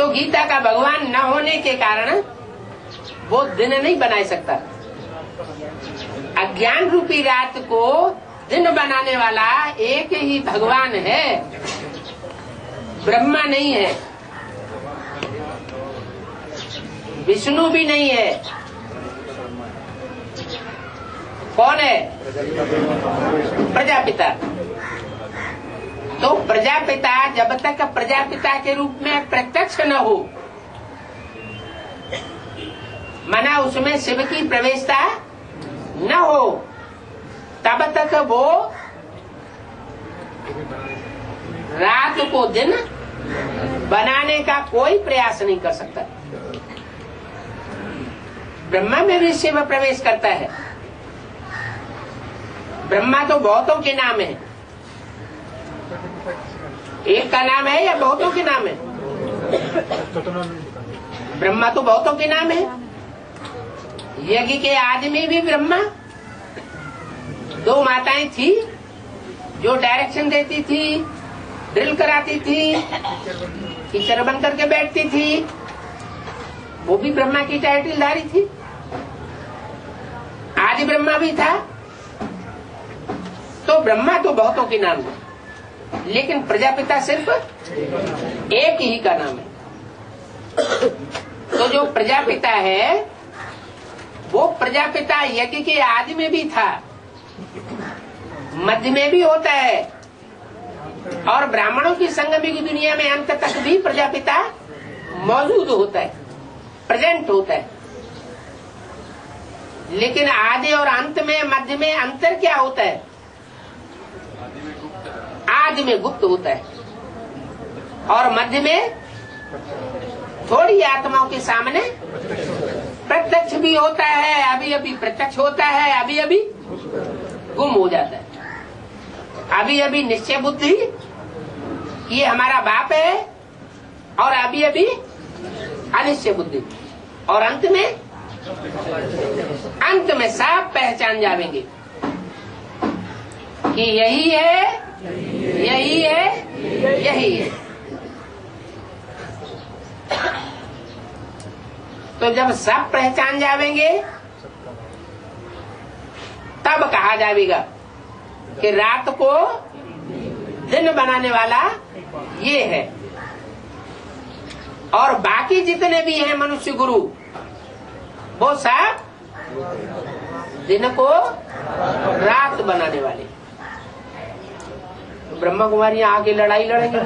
तो गीता का भगवान न होने के कारण वो दिन नहीं बना सकता। अज्ञान रूपी रात को दिन बनाने वाला एक ही भगवान है, ब्रह्मा नहीं है, विष्णु भी नहीं है। कौन है? प्रजापिता। तो प्रजापिता जब तक प्रजापिता के रूप में प्रत्यक्ष न हो, माना उसमें शिव की प्रवेशता न हो, तब तक वो रात को दिन बनाने का कोई प्रयास नहीं कर सकता। ब्रह्मा में भी शिव प्रवेश करता है। ब्रह्मा तो बहुतों के नाम है, एक का नाम है या बहुतों के नाम है? ब्रह्मा तो बहुतों के नाम है। यज्ञ के आदि में भी ब्रह्मा, दो माताएं थी जो डायरेक्शन देती थी, ड्रिल कराती थी, टीचर बन करके बैठती थी, वो भी ब्रह्मा की टाइटलधारी थी। आदि ब्रह्मा भी था। तो ब्रह्मा तो बहुतों के नाम है, लेकिन प्रजापिता सिर्फ एक ही का नाम है। तो जो प्रजापिता है वो प्रजापिता यज्ञ के आदि में भी था, मध्य में भी होता है, और ब्राह्मणों की संगमी की दुनिया में अंत तक भी प्रजापिता मौजूद होता है, प्रेजेंट होता है। लेकिन आदि और अंत में, मध्य में अंतर क्या होता है? आदि में गुप्त होता है और मध्य में थोड़ी आत्माओं के सामने प्रत्यक्ष भी होता है, अभी अभी प्रत्यक्ष होता है, अभी अभी गुम हो जाता है, अभी अभी निश्चय बुद्धि ये हमारा बाप है, और अभी अभी अनिश्चय बुद्धि, और अंत में सब पहचान जाएंगे कि यही है, यही है, यही है। तो जब सब पहचान जाएंगे तब कहा जाएगा कि रात को दिन बनाने वाला ये है, और बाकी जितने भी हैं मनुष्य गुरु वो सब दिन को रात बनाने वाले। तो ब्रह्मा कुमारी आगे लड़ाई लड़ेंगे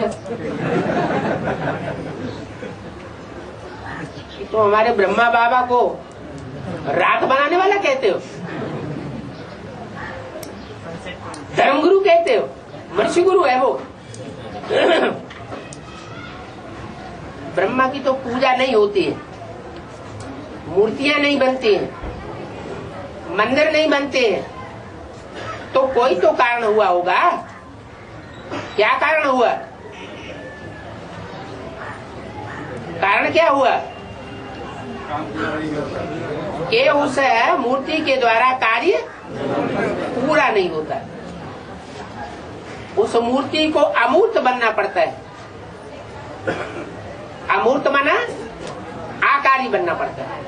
तो हमारे ब्रह्मा बाबा को रात बनाने वाला कहते हो, धर्मगुरु कहते हो, मनुष्य गुरु है वो। ब्रह्मा की तो पूजा नहीं होती है, मूर्तियां नहीं बनती हैं, मंदिर नहीं बनते हैं, तो कोई तो कारण हुआ होगा। क्या कारण हुआ? कारण क्या हुआ कि उस मूर्ति के द्वारा कार्य पूरा नहीं होता, उस मूर्ति को अमूर्त बनना पड़ता है। अमूर्त माना आकारी बनना पड़ता है।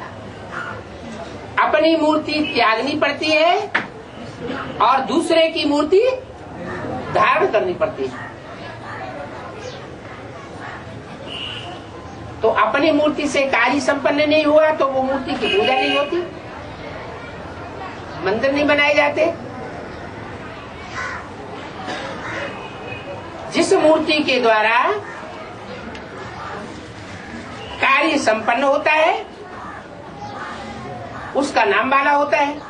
अपनी मूर्ति त्यागनी पड़ती है और दूसरे की मूर्ति धारण करनी पड़ती है। तो अपनी मूर्ति से कार्य संपन्न नहीं हुआ तो वो मूर्ति की पूजा नहीं होती, मंदिर नहीं बनाए जाते। जिस मूर्ति के द्वारा कार्य संपन्न होता है उसका नाम वाला होता है।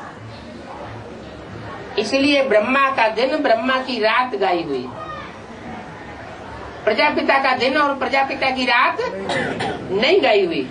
इसलिए ब्रह्मा का दिन, ब्रह्मा की रात गाई हुई, प्रजापिता का दिन और प्रजापिता की रात नहीं गाई हुई।